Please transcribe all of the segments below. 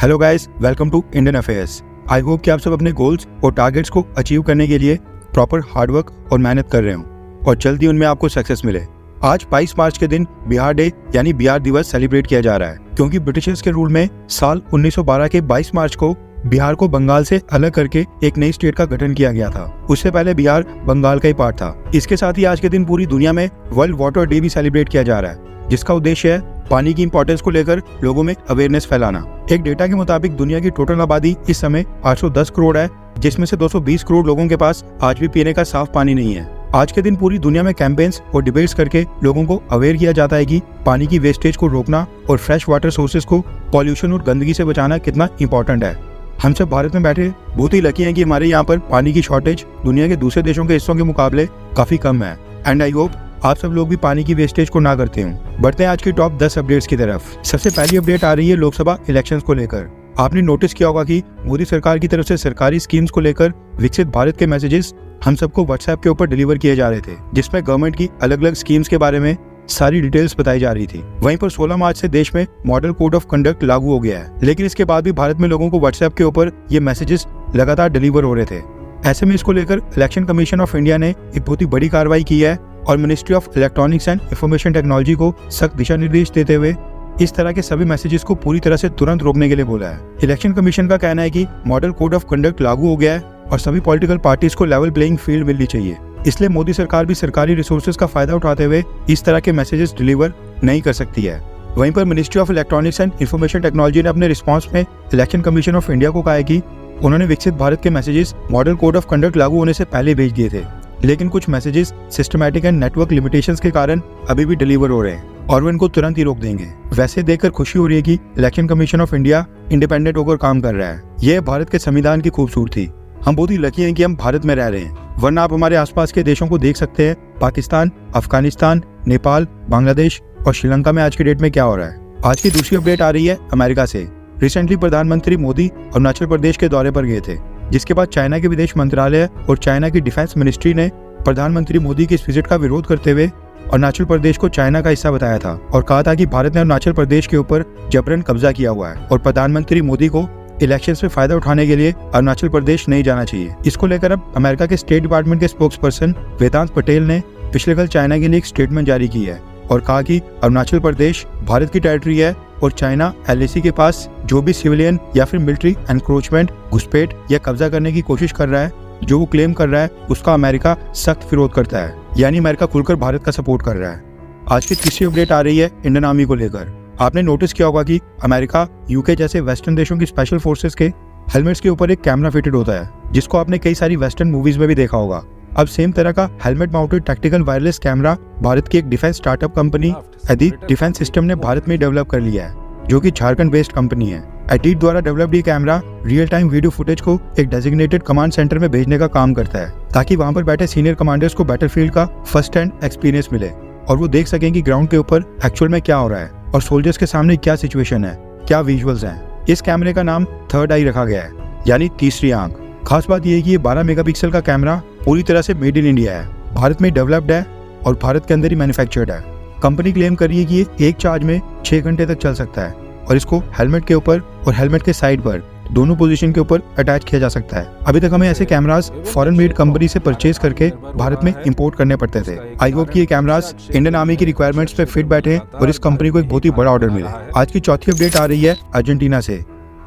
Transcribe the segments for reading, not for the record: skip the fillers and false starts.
Hello guys, welcome to Indian Affairs. I hope कि आप सब अपने गोल्स और टारगेट्स को अचीव करने के लिए प्रॉपर हार्डवर्क और मेहनत कर रहे हो और जल्दी उनमें आपको सक्सेस मिले। आज 22 मार्च के दिन बिहार डे यानी बिहार दिवस सेलिब्रेट किया जा रहा है, क्योंकि ब्रिटिशर्स के रूल में साल 1912 के 22 मार्च को बिहार को बंगाल से अलग करके एक नई स्टेट का गठन किया गया था। उससे पहले बिहार बंगाल का ही पार्ट था। इसके साथ ही आज के दिन पूरी दुनिया में वर्ल्ड वाटर डे भी सेलिब्रेट किया जा रहा है, जिसका उद्देश्य है पानी की इंपॉर्टेंस को लेकर लोगों में अवेयरनेस फैलाना। एक डेटा के मुताबिक दुनिया की टोटल आबादी इस समय 810 करोड़ है, जिसमें से 220 करोड़ लोगों के पास आज भी पीने का साफ पानी नहीं है। आज के दिन पूरी दुनिया में कैंपेन्स और डिबेट्स करके लोगों को अवेयर किया जाता है कि पानी की वेस्टेज को रोकना और फ्रेश वाटर सोर्सेज को पॉल्यूशन और गंदगी से बचाना कितना इंपॉर्टेंट है। हम सब भारत में बैठे बहुत ही लकी हैं कि हमारे यहाँ पर पानी की शॉर्टेज दुनिया के दूसरे देशों के हिस्सों के मुकाबले काफी कम है। एंड आई होप आप सब लोग भी पानी की वेस्टेज को ना करते हो। बढ़ते हैं आज की टॉप 10 अपडेट्स की तरफ। सबसे पहली अपडेट आ रही है लोकसभा इलेक्शंस को लेकर। आपने नोटिस किया होगा कि मोदी सरकार की तरफ से सरकारी स्कीम्स को लेकर विकसित भारत के मैसेजेस हम सबको व्हाट्सएप के ऊपर डिलीवर किए जा रहे थे, जिसमें गवर्नमेंट की अलग अलग स्कीम्स के बारे में सारी डिटेल्स बताई जा रही थी। वहीं पर 16 मार्च से देश में मॉडल कोड ऑफ कंडक्ट लागू हो गया है, लेकिन इसके बाद भी भारत में लोगों को व्हाट्सएप के ऊपर ये मैसेजेस लगातार डिलीवर हो रहे थे। ऐसे में इसको लेकर इलेक्शन कमीशन ऑफ इंडिया ने एक बहुत ही बड़ी कार्रवाई की है और ministry of electronics and information technology को सख्त दिशा निर्देश देते हुए इस तरह के सभी मैसेजेस को पूरी तरह से तुरंत रोकने के लिए बोला है। इलेक्शन कमीशन का कहना है कि मॉडल कोड ऑफ कंडक्ट लागू हो गया है और सभी पॉलिटिकल पार्टीज को लेवल प्लेइंग फील्ड मिलनी चाहिए, इसलिए मोदी सरकार भी सरकारी रिसोर्सेज का फायदा उठाते हुए इस तरह के मैसेजेस डिलीवर नहीं कर सकती है। वहीं पर ministry of electronics and information technology ने अपने रिस्पॉन्स में इलेक्शन कमीशन ऑफ इंडिया को कहा है कि उन्होंने विकसित भारत के messages model code of conduct लागू होने से पहले भेज दिए थे, लेकिन कुछ messages systematic and network limitations के कारण अभी भी डिलीवर हो रहे हैं और वो इनको तुरंत ही रोक देंगे। वैसे देखकर खुशी हो रही है कि election commission of India independent होकर काम कर रहा है। यह भारत के संविधान की खूबसूरती। हम बहुत ही लकी हैं कि हम भारत में रह रहे हैं, वरना आप हमारे आसपास के देशों को देख सकते हैं। पाकिस्तान, अफगानिस्तान, नेपाल, बांग्लादेश और श्रीलंका में आज की डेट में क्या हो रहा है। आज की दूसरी अपडेट आ रही है अमेरिका से। रिसेंटली प्रधानमंत्री मोदी अरुणाचल प्रदेश के दौरे पर गए थे, जिसके बाद चाइना के विदेश मंत्रालय और चाइना की डिफेंस मिनिस्ट्री ने प्रधानमंत्री मोदी की इस विजिट का विरोध करते हुए अरुणाचल प्रदेश को चाइना का हिस्सा बताया था और कहा था कि भारत ने अरुणाचल प्रदेश के ऊपर जबरन कब्जा किया हुआ है और प्रधानमंत्री मोदी को इलेक्शंस में फायदा उठाने के लिए अरुणाचल प्रदेश नहीं जाना चाहिए। इसको लेकर अब अमेरिका के स्टेट डिपार्टमेंट के स्पोक्स पर्सन वेदांत पटेल ने पिछले कल चाइना के लिए एक स्टेटमेंट जारी की है और कहा कि अरुणाचल प्रदेश भारत की टेरिटरी है और चाइना LAC के पास जो भी सिविलियन या फिर मिलिट्री एनक्रोचमेंट, घुसपैठ या कब्जा करने की कोशिश कर रहा है, जो वो क्लेम कर रहा है, उसका अमेरिका सख्त विरोध करता है। यानी अमेरिका खुलकर भारत का सपोर्ट कर रहा है। आज की तीसरी अपडेट आ रही है इंडियन आर्मी को लेकर। आपने नोटिस किया होगा कि अमेरिका, UK जैसे वेस्टर्न देशों की स्पेशल फोर्सेस के हेलमेट्स के ऊपर एक कैमरा फिटेड होता है, जिसको आपने कई सारी वेस्टर्न मूवीज में भी देखा होगा। अब सेम तरह का helmet mounted tactical wireless camera Bharat की एक defence startup company edit defence system ने भारत में डेवलप कर लिया है, जो कि झारखंड बेस्ड कंपनी है। एडीट द्वारा डेवलप्ड ये camera real time video footage को एक डेजिग्नेटेड कमांड सेंटर में भेजने का काम करता है, ताकि वहां पर बैठे सीनियर कमांडर्स को बैटलफील्ड का फर्स्ट हैंड एक्सपीरियंस मिले और वो देख सकें कि ग्राउंड के ऊपर एक्चुअल में क्या हो रहा है और सोल्जर्स के सामने क्या सिचुएशन है, क्या विजुअल्स हैं। इस कैमरे का नाम थर्ड आई रखा गया है, यानी तीसरी आंख। खास बात यह है कि ये 12 मेगापिक्सल का कैमरा पूरी तरह से मेड इन इंडिया है, भारत में डेवलप्ड है और भारत के अंदर ही मैन्युफैक्चर्ड है। कंपनी क्लेम कर रही है कि ये एक चार्ज में 6 घंटे तक चल सकता है और इसको हेलमेट के ऊपर और हेलमेट के साइड पर दोनों पोजीशन के ऊपर अटैच किया जा सकता है। अभी तक हमें ऐसे कैमरास फॉरेन मेड कंपनी से परचेज करके भारत में इंपोर्ट करने पड़ते थे। आई होप कि ये कैमरास इंडियन आर्मी की रिक्वायरमेंट्स पे फिट बैठे और इस कंपनी को एक बहुत ही बड़ा ऑर्डर मिले। आज की चौथी अपडेट आ रही है अर्जेंटीना से।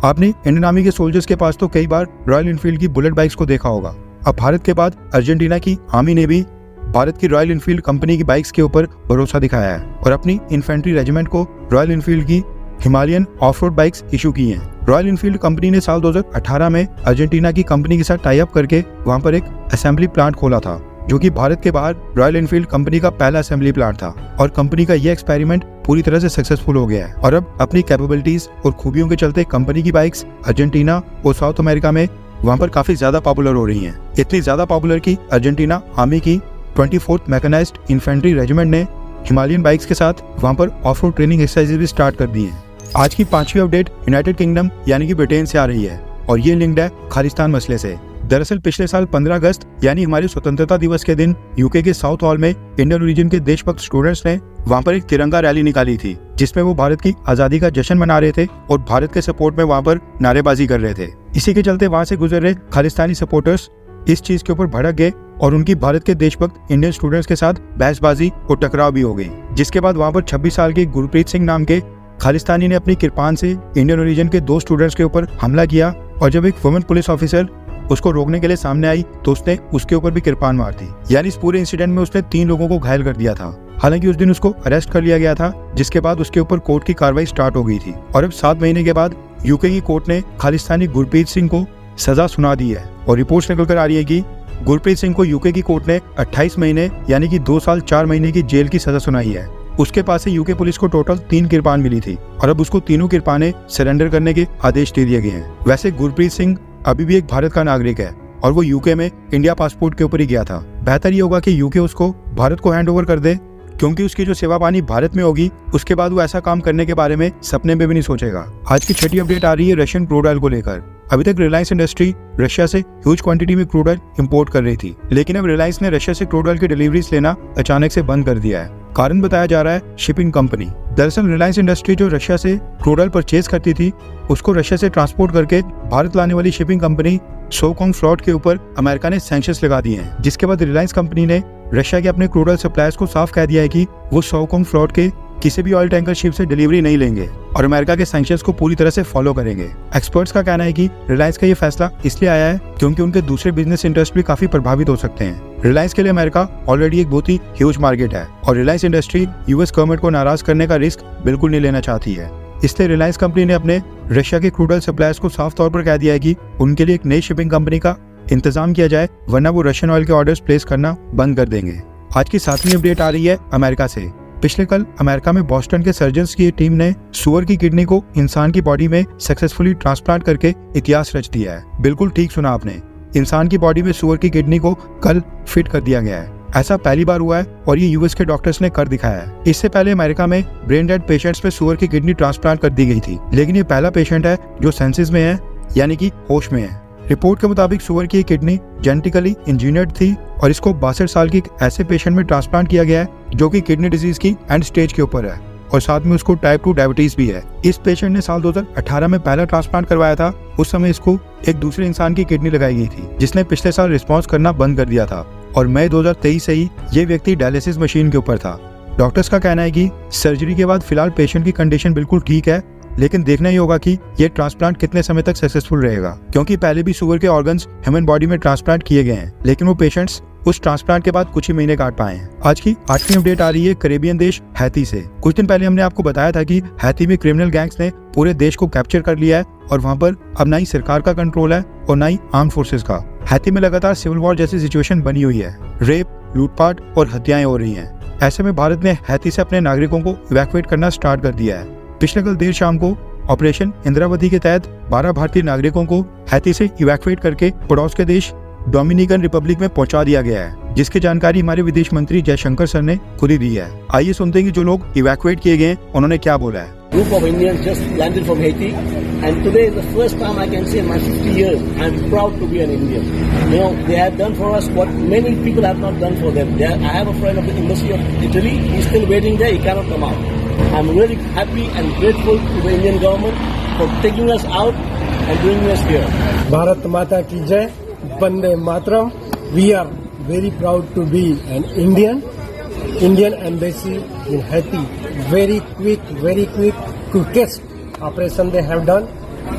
आपने इंडियन आर्मी के सोल्जर्स के पास तो कई बार रॉयल एनफील्ड की बुलेट बाइक्स को देखा होगा। अब भारत के बाद अर्जेंटीना की आर्मी ने भी भारत की रॉयल एनफील्ड कंपनी की बाइक्स के ऊपर भरोसा दिखाया है और अपनी इन्फेंट्री रेजिमेंट को रॉयल एनफील्ड की Himalayan of road bikes issue की हैं। रॉयल एनफील्ड कंपनी ने साल 2018 में अर्जेंटीना की कंपनी के साथ टाई अप करके वहां पर एक असेंबली प्लांट खोला था, जो कि भारत के बाहर रॉयल एनफील्ड कंपनी का पहला असेंबली प्लांट था और कंपनी का यह एक्सपेरिमेंट पूरी तरह से सक्सेसफुल हो गया है और अब अपनी कैपेबिलिटीज और खूबियों के चलते कंपनी की बाइक्स अर्जेंटीना और साउथ अमेरिका में वहां पर काफी ज्यादा पॉपुलर हो रही हैं। इतनी ज्यादा पॉपुलर की अर्जेंटीना आर्मी की 24th मैकेनाइज्ड इन्फेंट्री रेजिमेंट ने हिमालयन बाइक्स के साथ वहां पर ऑफ रोड ट्रेनिंग एक्सरसाइजेज भी स्टार्ट कर दी हैं। आज की पांचवी अपडेट यूनाइटेड किंगडम यानी कि ब्रिटेन से आ रही है और ये लिंक्ड है खालिस्तान मसले से। दरअसल पिछले साल 15 अगस्त यानी हमारे स्वतंत्रता दिवस के दिन UK के साउथ हॉल में इंडियन ओरिजिन के देशभक्त स्टूडेंट्स ने वहाँ पर एक तिरंगा रैली निकाली थी जिसमें वो भारत की आज़ादी का जश्न मना रहे थे और भारत के सपोर्ट में वहाँ पर नारेबाजी कर रहे थे। इसी के चलते वहाँ से गुजर रहे खालिस्तानी सपोर्टर्स इस चीज के ऊपर भड़क गए और उनकी भारत के देशभक्त इंडियन स्टूडेंट्स के साथ बहसबाजी और टकराव भी हो गई, जिसके बाद वहाँ पर 26 साल के गुरप्रीत सिंह नाम के खालिस्तानी ने अपनी किरपान से इंडियन ओरिजिन के 2 स्टूडेंट्स के ऊपर हमला किया और जब एक वुमेन पुलिस ऑफिसर उसको रोकने के लिए सामने आई तो उसने उसके ऊपर भी किरपान मार दी। यानी इस पूरे इंसिडेंट में उसने 3 लोगों को घायल कर दिया था। हालांकि उस दिन उसको अरेस्ट कर लिया गया था, जिसके बाद उसके ऊपर कोर्ट की कार्रवाई स्टार्ट हो गई थी और अब 7 महीने के बाद यूके की कोर्ट ने खालिस्तानी गुरप्रीत सिंह को सजा सुना दी है और रिपोर्ट्स निकल कर आ रही है कि गुरप्रीत सिंह को यूके की कोर्ट ने 28 महीने यानी कि 2 साल 4 महीने की जेल की सजा सुनाई है। उसके पास से यूके पुलिस को टोटल 3 किरपान मिली थी और अब उसको तीनों किरपाने सरेंडर करने के आदेश दे दिए गए हैं। वैसे गुरप्रीत सिंह अभी भी एक भारत का नागरिक है और वो यूके में इंडिया पासपोर्ट के ऊपर ही गया था। बेहतर ये होगा कि यूके उसको भारत को हैंड ओवर कर दे, क्योंकि उसकी जो सेवा पानी भारत में होगी उसके बाद वो ऐसा काम करने के बारे में सपने में भी नहीं सोचेगा। आज की छठी अपडेट आ रही है रशियन क्रूड ऑयल को लेकर। अभी तक रिलायंस इंडस्ट्री रशिया से ह्यूज क्वांटिटी में क्रूड ऑयल इंपोर्ट कर रही थी, लेकिन अब रिलायंस ने रशिया से क्रूड ऑयल की डिलीवरीज लेना अचानक से बंद कर दिया है। कारण बताया जा रहा है शिपिंग कंपनी। दरअसल रिलायंस इंडस्ट्री जो रशिया से क्रूड ऑयल परचेज करती थी उसको रशिया से ट्रांसपोर्ट करके भारत लाने वाली शिपिंग कंपनी सोकॉन्ग फ्लॉट के ऊपर अमेरिका ने सैंक्शंस लगा दिए हैं, जिसके बाद रिलायंस कंपनी ने रशिया के अपने क्रूड ऑयल सप्लायर्स को साफ कह दिया है कि वो सोकॉन्ग फ्लॉट के किसी भी ऑयल टैंकर शिप से डिलीवरी नहीं लेंगे और अमेरिका के सैंक्शंस को पूरी तरह से फॉलो करेंगे। एक्सपर्ट्स का कहना है कि रिलायंस का ये फैसला इसलिए आया है क्योंकि उनके दूसरे बिजनेस इंटरेस्ट भी काफी प्रभावित हो सकते हैं। रिलायंस के लिए अमेरिका ऑलरेडी एक बहुत ही ह्यूज मार्केट है और रिलायंस इंडस्ट्री यूएस गवर्नमेंट को नाराज करने का रिस्क बिल्कुल नहीं लेना चाहती है। इसलिए रिलायंस कंपनी ने अपने रशिया के क्रूड ऑयल सप्लायर्स को साफ तौर पर कह दिया है कि उनके लिए एक नई शिपिंग कंपनी का इंतजाम किया जाए, वरना वो रशियन ऑयल के ऑर्डर्स प्लेस करना बंद कर देंगे। आज की 7वीं अपडेट आ रही है अमेरिका से। पिछले कल अमेरिका में बॉस्टन के सर्जन्स की टीम ने सुअर की किडनी को इंसान की बॉडी में सक्सेसफुली ट्रांसप्लांट करके इतिहास रच दिया है। बिल्कुल ठीक सुना आपने, इंसान की बॉडी में सुअर की किडनी को कल फिट कर दिया गया है। ऐसा पहली बार हुआ है और ये यूएस के डॉक्टर्स ने कर दिखाया है। इससे पहले अमेरिका में ब्रेन डेड पेशेंट्स में सुअर की किडनी ट्रांसप्लांट कर दी गई थी, लेकिन ये पहला पेशेंट है जो सेंसेस में है, यानी कि होश में है। रिपोर्ट के मुताबिक सुअर की किडनी जेनेटिकली इंजीनियर्ड थी और इसको 62 साल की ऐसे पेशेंट में ट्रांसप्लांट किया गया है जो कि किडनी डिजीज की एंड स्टेज के ऊपर है और साथ में उसको टाइप 2 डायबिटीज भी है। इस पेशेंट ने साल 2018 में पहला ट्रांसप्लांट करवाया था। उस समय इसको एक दूसरे इंसान की किडनी लगाई गई थी जिसने पिछले साल रिस्पॉन्स करना बंद कर दिया था और मई 2023 से ही ये व्यक्ति डायलिसिस मशीन के ऊपर था। डॉक्टर्स का कहना है कि सर्जरी के बाद फिलहाल पेशेंट की कंडीशन बिल्कुल ठीक है, लेकिन देखना ही होगा कि ये ट्रांसप्लांट कितने समय तक सक्सेसफुल रहेगा, क्योंकि पहले भी सुअर के ऑर्गन्स ह्यूमन बॉडी में ट्रांसप्लांट किए गए हैं, लेकिन वो पेशेंट्स उस ट्रांसप्लांट के बाद कुछ ही महीने काट पाए हैं। आज की 8वीं अपडेट आ रही है कैरेबियन देश हैती से। कुछ दिन पहले हमने आपको बताया था कि हैती में क्रिमिनल गैंग्स ने पूरे देश को कैप्चर कर लिया है और वहाँ पर अब ना ही सरकार का कंट्रोल है और ना ही आर्म फोर्सेस का। हैती में लगातार सिविल वॉर जैसी सिचुएशन बनी हुई है, रेप, लूटपाट और हत्याएं हो रही हैं। ऐसे में भारत ने हैती से अपने नागरिकों को इवैक्यूएट करना स्टार्ट कर दिया है। पिछले कल देर शाम को ऑपरेशन इंद्रावती के तहत 12 भारतीय नागरिकों को हैती से इवैक्यूएट करके पड़ोस के देश डोमिनिकन रिपब्लिक में पहुंचा दिया गया है, जिसकी जानकारी हमारे विदेश मंत्री जयशंकर सर ने खुद ही दी है। आइए सुनते हैं कि जो लोग इवैक्यूएट किए गए उन्होंने क्या बोला है। Group of Indians just landed from Haiti, and today is the first time I can say in my 50 years I'm proud to be an Indian. You know, they have done for us what many people have not done for them. I have a friend of the Embassy of Italy. He's still waiting there. He cannot come out. I'm really happy and grateful to the Indian government for taking us out and bringing us here. Bharat Mata ki jai, Bande Mataram. We are very proud to be an Indian. Indian Embassy in Haiti, very quick, quickest operation they have done.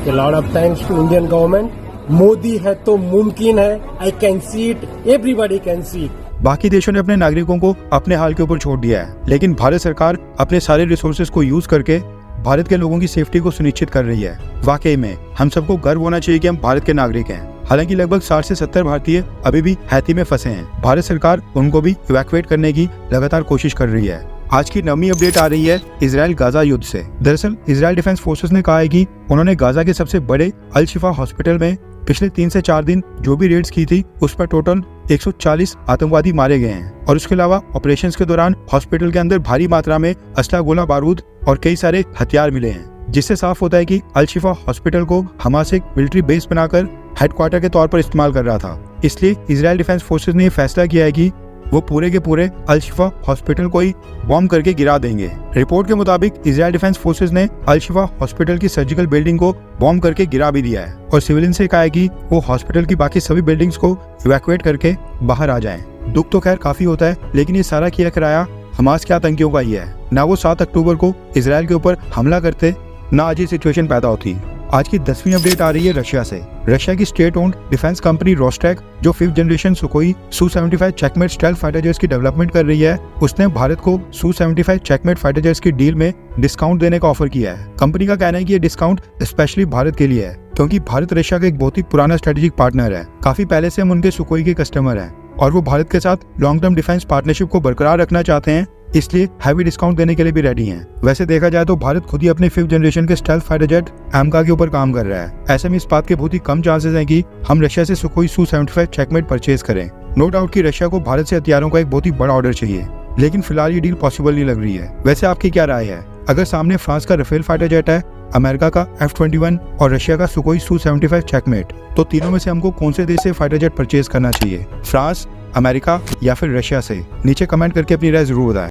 A lot of thanks to Indian government. Modi है तो मुमकिन है. I can see it. Everybody can see it. बाकी देशों ने अपने नागरिकों को अपने हाल के ऊपर छोड़ दिया है, लेकिन भारत सरकार अपने सारे रिसोर्सेज को यूज करके भारत के लोगों की सेफ्टी को सुनिश्चित कर रही है। वाकई में हम सबको गर्व होना चाहिए कि हम भारत के नागरिक हैं। हालांकि लगभग 60 से 70 भारतीय अभी भी हैती में फंसे हैं। भारत सरकार उनको भी इवैक्यूएट करने की लगातार कोशिश कर रही है। आज की 9वीं अपडेट आ रही है इजराइल गाजा युद्ध से। दरअसल इजराइल डिफेंस फोर्सेस ने कहा है कि उन्होंने गाजा के सबसे बड़े अल शिफा हॉस्पिटल में पिछले 3 से 4 दिन जो भी रेड्स की थी उस पर टोटल 140 आतंकवादी मारे गए हैं और उसके अलावा ऑपरेशंस के दौरान हॉस्पिटल के अंदर भारी मात्रा में असला, गोला बारूद और कई सारे हथियार मिले हैं, जिससे साफ होता है कि अल शिफा हॉस्पिटल को हमास एक मिलिट्री बेस बनाकर हेडक्वार्टर के तौर पर इस्तेमाल कर रहा था। इसलिए इजराइल डिफेंस फोर्सेस ने यह फैसला किया है कि वो पूरे के पूरे अल शिफा हॉस्पिटल को ही बॉम्ब करके गिरा देंगे। रिपोर्ट के मुताबिक इजराइल डिफेंस फोर्सेज ने अल शिफा हॉस्पिटल की सर्जिकल बिल्डिंग को बॉम्ब करके गिरा भी दिया है और सिविलियन से कहा है कि वो हॉस्पिटल की बाकी सभी बिल्डिंग्स को इवैक्यूएट करके बाहर आ जाएं। दुख तो खैर काफी होता है, लेकिन ये सारा किया कराया हमास के आतंकियों का ही है। ना वो 7 अक्टूबर को इजराइल के ऊपर हमला करते, ना आज ये सिचुएशन पैदा होती। आज की 10वीं अपडेट आ रही है रशिया से। रशिया की state owned defence company Rostec, जो 5th generation Sukhoi Su-75 checkmate stealth fighter jets की डेवलपमेंट कर रही है, उसने भारत को Su-75 चेकमेट फाइटर जेट्स की डील में डिस्काउंट देने का ऑफर किया है। कंपनी का कहना है कि ये डिस्काउंट स्पेशली भारत के लिए है, क्योंकि भारत रशिया का एक बहुत ही पुराना स्ट्रेटेजिक पार्टनर है। काफी पहले से हम उनके सुखोई के कस्टमर हैं और वो भारत के साथ लॉन्ग टर्म डिफेंस पार्टनरशिप को बरकरार रखना चाहते हैं, इसलिए हैवी डिस्काउंट देने के लिए भी रेडी हैं। वैसे देखा जाए तो भारत खुद ही अपने 5th जनरेशन के स्टेल्थ फाइटर जेट एमका के ऊपर काम कर रहा है। ऐसे में इस बात के बहुत ही कम चांसेस हैं कि हम रशिया से सुखोई Su-75 चेकमेट परचेज करें। नो डाउट कि रशिया को भारत से हथियारों का एक बहुत ही बड़ा ऑर्डर चाहिए, लेकिन फिलहाल ये डील पॉसिबल नहीं लग रही है। वैसे आपकी क्या राय है? अगर सामने फ्रांस का राफेल फाइटर जेट है, अमेरिका का F-21 और रशिया का सुखोई Su-75 चेकमेट, तो तीनों में से हमको कौन से देश से फाइटर जेट परचेज करना चाहिए? फ्रांस, अमेरिका या फिर रशिया से? नीचे कमेंट करके अपनी राय जरूर बताएं।